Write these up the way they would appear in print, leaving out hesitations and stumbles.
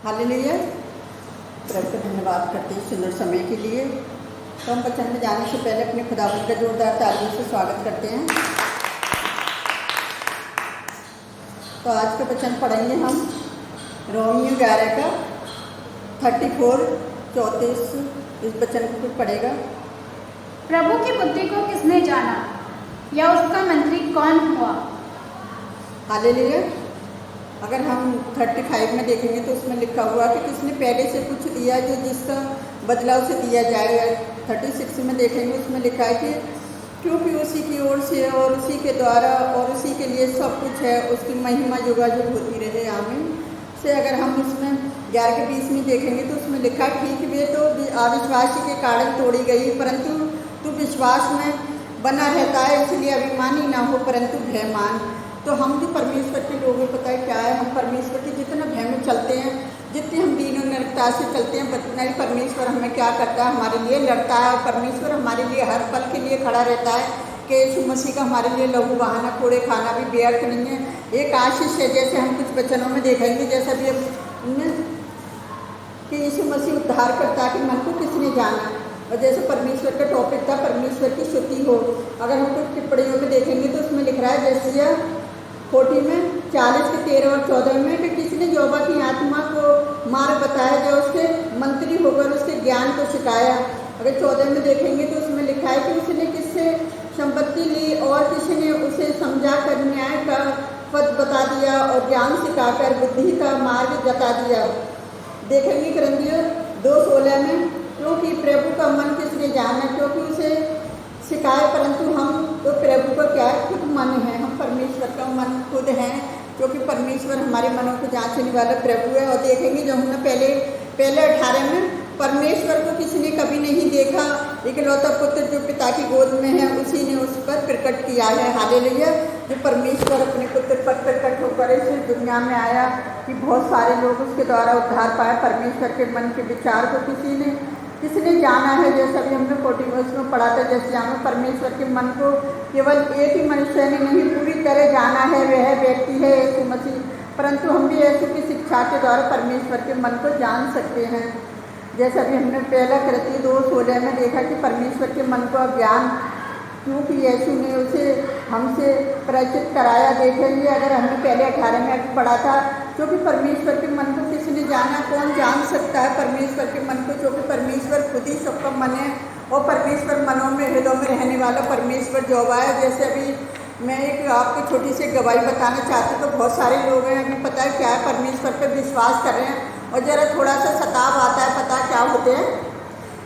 Hallelujah. प्रभु का धन्यवाद करते हैं सुंदर समय के लिए। तो हम वचन में जाने से पहले अपने खुदावंद का जोरदार तालियों से स्वागत करते हैं। तो आज का वचन पढ़ेंगे हम रोमियो 11 का 34-34 इस वचन को कुछ पढ़ेगा। प्रभु की बुद्धि को किसने जाना या उसका मंत्री कौन हुआ। हालेलुया। अगर हम 35 में देखेंगे तो उसमें लिखा हुआ कि किसने पहले से कुछ दिया जो जिसका बदला उसे दिया जाएगा। 36 में देखेंगे उसमें लिखा है कि क्योंकि उसी की ओर से और उसी के द्वारा और उसी के लिए सब कुछ है, उसकी महिमा युगायुग होती रहे, आमीन। से अगर हम उसमें 11 के 20 में देखेंगे तो उसमें लिखा ठीक वे तो अविश्वासी के कारण तोड़ी गई, परंतु तू विश्वास में बना रहता है, इसलिए अभिमानी ना हो परंतु भयमान। तो हम भी परमेश्वर के लोगों को पता है क्या है, हम परमेश्वर के जितना भय में चलते हैं, जितनी हम दीन और नरकता से चलते हैं, उतना ही परमेश्वर हमें क्या करता है, हमारे लिए लड़ता है। और परमेश्वर हमारे लिए हर पल के लिए खड़ा रहता है कि यीशु मसीह का हमारे लिए लहू बहाना कोड़े खाना भी व्यर्थ नहीं है। एक आशीष है, जैसे हम कुछ वचनों में देखेंगे, जैसा भी कि यीशु मसीह उद्धार करता कि मन को किसने जाना। और जैसे परमेश्वर का टॉपिक था परमेश्वर की स्तुति हो। अगर हम कुछ टिप्पणियों में देखेंगे तो उसमें लिख रहा है जैसे 40 में 40 के 13 और 14 में कि किसने यहोवा की आत्मा को मार्ग बताया, जो उसके मंत्री होकर उसके ज्ञान को सिखाया। अगर 14 में देखेंगे तो उसमें लिखा है कि उसने किससे संपत्ति ली और किसने उसे समझा कर न्याय का पद बता दिया और ज्ञान सिखाकर बुद्धि का मार्ग जता दिया। देखेंगे ग्रंथियों 2:16 में क्योंकि प्रभु का मन किसने जाना, क्योंकि उसे सिखाए, परंतु हम तो प्रभु का क्या है, खुद मन है, हम परमेश्वर का मन खुद हैं, क्योंकि परमेश्वर हमारे मनों को जांचने वाला प्रभु है। और देखेंगे जो हमने पहले 18 में परमेश्वर को किसी ने कभी नहीं देखा, इकलौता पुत्र जो पिता की गोद में है उसी ने उस पर प्रकट किया है। हालेलुया। जो परमेश्वर अपने पुत्र पर प्रकट होकर इस दुनिया में आया कि बहुत सारे लोग उसके द्वारा उद्धार पाए। परमेश्वर के मन के विचार को किसने जाना है, जैसा भी हमने 40 में पढ़ा था, जैसे हमें परमेश्वर के मन को केवल एक ही मनुष्य ने नहीं पूरी तरह जाना है, वह व्यक्ति है यीशु मसीह। परंतु हम भी यीशु की शिक्षा के द्वारा परमेश्वर के मन को जान सकते हैं। जैसा भी हमने पहला कृत्य 2:16 में देखा कि परमेश्वर के मन को अज्ञान, क्योंकि यीशु ने उसे हमसे परिचित कराया। देखेंगे अगर हमने पहले 18 में अभी पढ़ा था, क्योंकि परमेश्वर के मन को किसने जाना, कौन जान सकता है परमेश्वर के मन को, क्योंकि परमेश्वर खुद ही सबका मन है और परमेश्वर मनों में हृदयों में रहने वाला परमेश्वर जो है। जैसे अभी मैं एक आपको छोटी सी गवाही बताना चाहती हूँ। तो बहुत सारे लोग हैं अभी पता है क्या है, परमेश्वर पर विश्वास कर रहे हैं और ज़रा थोड़ा सा सताव आता है, पता क्या होते हैं,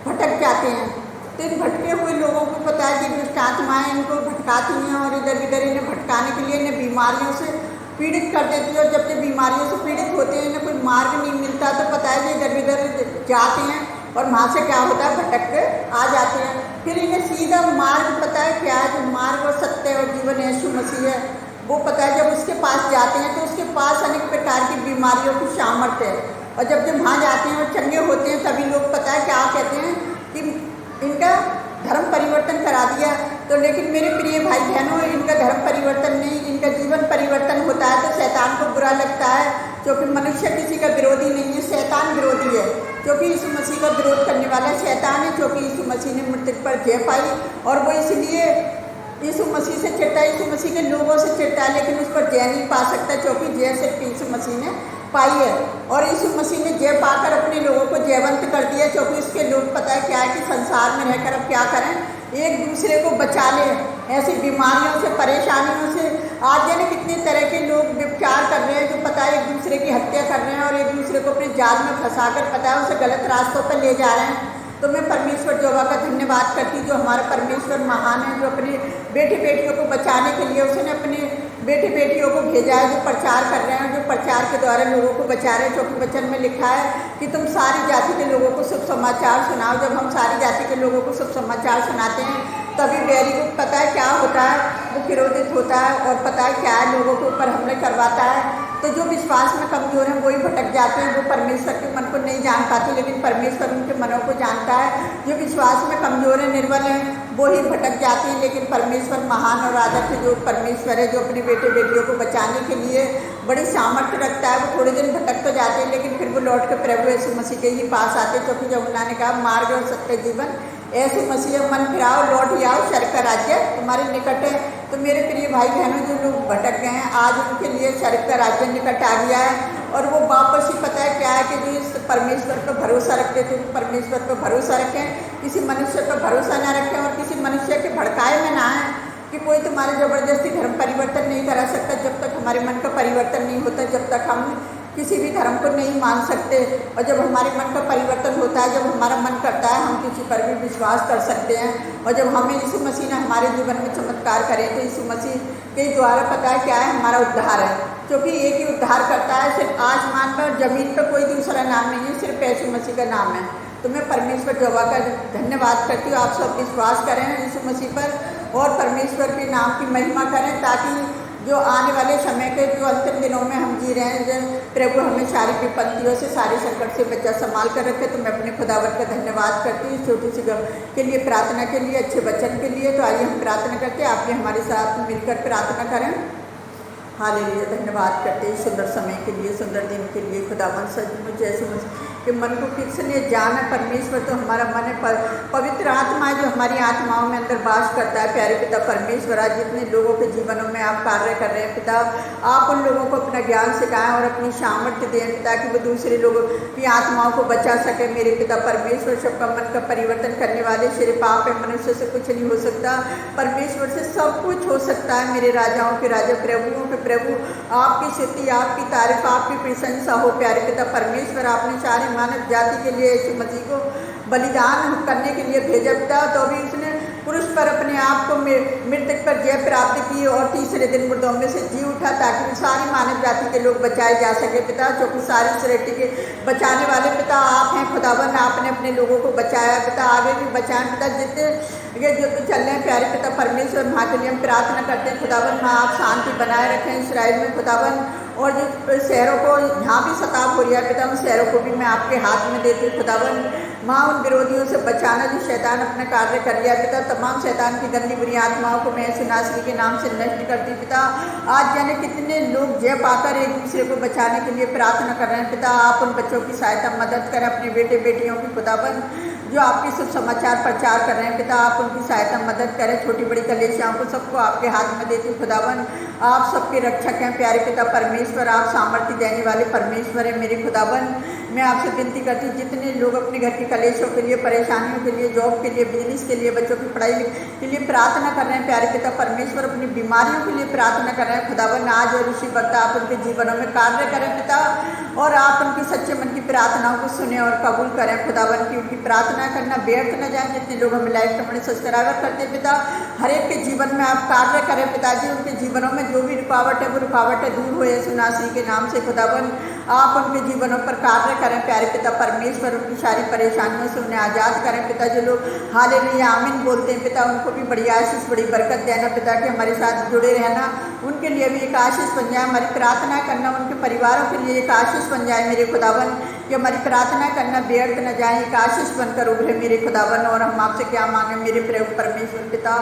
भटक जाते हैं। तो इन भटके हुए लोगों को पता है कि दुष्ट आत्माएँ इनको भटकाती हैं और इधर उधर इन्हें भटकाने के लिए इन्हें बीमारियों से पीड़ित कर देती है। और जब ये बीमारियों से पीड़ित होते हैं, इन्हें कोई मार्ग नहीं मिलता, तो पता है कि इधर उधर जाते हैं और वहाँ से क्या होता है, भटक के आ जाते हैं। फिर इन्हें सीधा मार्ग पता है क्या है, जो मार्ग और सत्य और जीवन यीशु मसीह है, वो पता है। जब उसके पास जाते हैं तो उसके पास अनेक प्रकार की बीमारियों की सामर्थ्य है। और जब वहाँ जाते हैं और चंगे होते हैं, तभी लोग पता है क्या कहते हैं कि इनका धर्म परिवर्तन करा दिया। तो लेकिन मेरे प्रिय भाई बहनों, इनका धर्म परिवर्तन नहीं, इनका जीवन परिवर्तन होता है। तो शैतान को बुरा लगता है, क्योंकि मनुष्य किसी का विरोधी नहीं है, शैतान विरोधी है। क्योंकि यीशु मसीह का विरोध करने वाला शैतान है, क्योंकि यीशु मसीह ने मृत्यु पर जय पाई और वो इसलिए यीशु मसीह से चिढ़ता है, यीशु मसीह के लोगों से चिढ़ता है, लेकिन उस पर जय नहीं पा सकता, क्योंकि जय सिर्फ यीशु मसीह ने पाई है। और यीशु मसीह ने जय पाकर अपने लोगों को जयवंत कर दिया, क्योंकि उसके लोग पता है क्या है कि संसार में रहकर अब क्या करें, एक दूसरे को बचा लें ऐसी बीमारियों से, परेशानियों से। आज जाने कितने तरह के लोग विचार कर रहे हैं, जो पता है एक दूसरे की हत्या कर रहे हैं और एक दूसरे को अपने जाल में फंसाकर पता है उसे गलत रास्तों पर ले जा रहे हैं। तो मैं परमेश्वर यहोवा का धन्यवाद करती हूँ, जो हमारा परमेश्वर महान है, जो अपने बेटे बेटियों को बचाने के लिए उसने अपने बेटे बेटियों को भेजा है, जो प्रचार कर रहे हैं, जो प्रचार के द्वारा लोगों को बचा रहे हैं। क्योंकि वचन में लिखा है कि तुम सारी जाति के लोगों को शुभ समाचार सुनाओ। जब हम सारी जाति के लोगों को शुभ समाचार सुनाते हैं, तभी बैरी को पता है क्या होता है, वो क्रोधित होता है और पता है क्या है, लोगों के ऊपर हमले करवाता है। तो जो विश्वास में कमज़ोर हैं वही भटक जाते हैं, वो परमेश्वर के मन को नहीं जान पाते, लेकिन परमेश्वर उनके मनों को जानता है। जो विश्वास में कमज़ोर हैं, निर्बल हैं, वो ही भटक जाते हैं। लेकिन परमेश्वर महान और आदर से जो परमेश्वर है, जो अपने बेटे बेटियों को बचाने के लिए बड़ी सामर्थ्य रखता है, वो थोड़े दिन भटक तो जाते हैं, लेकिन फिर वो लौट के प्रभु यीशु मसीह के ही पास आते, क्योंकि जब उन्होंने कहा मार्ग और सत्य जीवन यीशु मसीह मन फिराओ, लौट आओ, स्वर्ग का राज्य तुम्हारे निकट है। तो मेरे प्रिय भाई बहनों, जो लोग भटक गए हैं, आज उनके लिए स्वर्ग का राज्य निकट आ गया है। और वो वापस ही पता है क्या है कि जो इस परमेश्वर पर भरोसा रखते थे, परमेश्वर पर भरोसा रखें, किसी मनुष्य पर भरोसा ना रखें और किसी मनुष्य के भड़काए में ना आए कि कोई तुम्हारे ज़बरदस्ती धर्म परिवर्तन नहीं करा सकता। जब तक हमारे मन का परिवर्तन नहीं होता, जब तक हम किसी भी धर्म को नहीं मान सकते। और जब हमारे मन का परिवर्तन होता है, जब हमारा मन करता है, हम किसी पर भी विश्वास कर सकते हैं। और जब हमें यीशु मसीह ने हमारे जीवन में चमत्कार करे, तो यीशु मसीह के द्वारा पता है क्या है, हमारा उद्धार है। क्योंकि एक ही उद्धार करता है, सिर्फ आसमान पर जमीन पर कोई दूसरा नाम नहीं है, सिर्फ यीशु मसीह का नाम है। तो मैं परमेश्वर यहोवा का धन्यवाद करती हूँ। आप सब विश्वास करें यीशु मसीह पर और परमेश्वर के नाम की महिमा करें, ताकि जो आने वाले समय के जो अंतिम दिनों में हम जी रहे हैं, जो प्रभु हमें सारी विपत्तियों से, सारे संकट से बच्चा संभाल कर रखे। तो मैं अपने खुदावत का धन्यवाद करती हूँ छोटी सी के लिए, प्रार्थना के लिए, अच्छे वचन के लिए। तो आइए हम प्रार्थना करते हैं, आप भी हमारे साथ मिलकर प्रार्थना करें। हालेलुया, धन्यवाद करते हैं सुंदर समय के लिए, सुंदर दिन के लिए। खुदावन सचमुच यीशु के मन को किसने जाना परमेश्वर, तो हमारा मन है पवित्र आत्मा है जो हमारी आत्माओं में अंदर वास करता है। प्यारे पिता परमेश्वर, आज जितने लोगों के जीवनों में आप कार्य कर रहे हैं पिता, आप उन लोगों को अपना ज्ञान सिखाएं और अपनी सामर्थ्य दें पिता, कि वो दूसरे लोगों की आत्माओं को बचा सके। मेरे पिता परमेश्वर, सबका मन का परिवर्तन करने वाले सिर्फ आप है, मनुष्य से कुछ नहीं हो सकता, परमेश्वर से सब कुछ हो सकता है। मेरे राजाओं के राजा, प्रभुओं के प्रभु, आपकी स्तुति, आपकी तारीफ, आपकी प्रशंसा हो। प्यारे पिता परमेश्वर, आपने सारी मानव जाति के लिए यीशु मसीह को बलिदान करने के लिए भेजा पिता, तो भी उसने पुरुष पर अपने आप को मृत्यु पर जय प्राप्त की और तीसरे दिन मुर्दों में से जी उठा, ताकि सारी मानव जाति के लोग बचाए जा सके पिता। क्योंकि सारी सृष्टि के बचाने वाले पिता आप हैं खुदावन, आपने अपने लोगों को बचाया पिता, आगे भी बचाएं पिता। जितने ये जो चल रहे हैं प्यारे पिता परमेश्वर, वहाँ के लिए हम प्रार्थना करते हैं खुदावन, वहाँ आप शांति बनाए रखें इस्राएल में खुदावन। और जो शहरों को जहाँ भी सताव हो रहा है पिता, उन शहरों को भी मैं आपके हाथ में देती हूँ खुदावन। माँ, उन विरोधियों से बचाना जो शैतान अपना कार्य कर लिया पिता, तमाम शैतान की गंदी बुरी आत्माओं को मैं सुनासरी के नाम से नष्ट करती पिता। आज जाने कितने लोग जय पाकर एक दूसरे को बचाने के लिए प्रार्थना कर रहे हैं पिता, आप उन बच्चों की सहायता मदद करें, अपने बेटे बेटियों की खुदावन जो आपके शुभ समाचार प्रचार कर रहे हैं पिता, आप उनकी सहायता मदद करें। छोटी बड़ी कलेसियाओं को सबको आपके हाथ में देती हूँ खुदावन, आप सबके रक्षक हैं प्यारे पिता परमेश्वर, आप सामर्थ्य देने वाले परमेश्वर हैं मेरे खुदावन। मैं आपसे विनती करती हूँ, जितने लोग अपने घर की कलेशों के लिए, परेशानियों के लिए, जॉब के लिए, बिजनेस के लिए, बच्चों की पढ़ाई के लिए प्रार्थना कर रहे हैं प्यारे पिता परमेश्वर, अपनी बीमारियों के लिए प्रार्थना कर रहे हैं खुदावन, आज और इसी वक्त आप उनके जीवनों में कार्य करें पिता, और आप उनकी सच्चे मन की प्रार्थनाओं को सुने और कबूल करें खुदावन, की उनकी प्रार्थना करना व्यर्थ न जाए। जितने लोग हमें लाइक कमेंट सब्सक्राइब करते हैं पिता, हर एक के जीवन में आप कार्य करें पिताजी, उनके जीवनों में जो भी रुकावट है वो रुकावटें दूर हो यीशु नासरी के नाम से खुदावन। आप उनके जीवनों पर कार्य करें प्यारे पिता परमेश्वर, उनकी सारी परेशानियों से उन्हें आज़ाद करें पिता। जो लोग हालेलुया आमीन बोलते हैं पिता, उनको भी बड़ी आशीष, बड़ी बरकत देना पिता, कि हमारे साथ जुड़े रहना उनके लिए भी एक आशीष बन जाए, हमारी प्रार्थना करना उनके परिवारों के लिए एक आशीष बन जाए मेरे खुदावन, कि हमारी प्रार्थना करना व्यर्थ न जाए, एक आशीष बनकर उभरे मेरे खुदावन। और हम आपसे क्या मांगे मेरे प्रभु परमेश्वर पिता,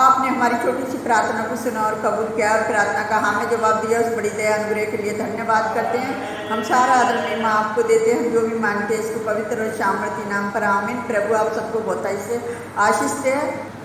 आपने हमारी छोटी सी प्रार्थना को सुना और कबूल किया, और प्रार्थना का हमें जवाब दिया, उस बड़ी दया अनुग्रह के लिए धन्यवाद करते हैं। हम सारा आदर महिमा आपको देते हैं, हम जो भी मांगते हैं इसको पवित्र और सामर्थी नाम पर आमीन। प्रभु आप सबको बहुत से आशीष दे।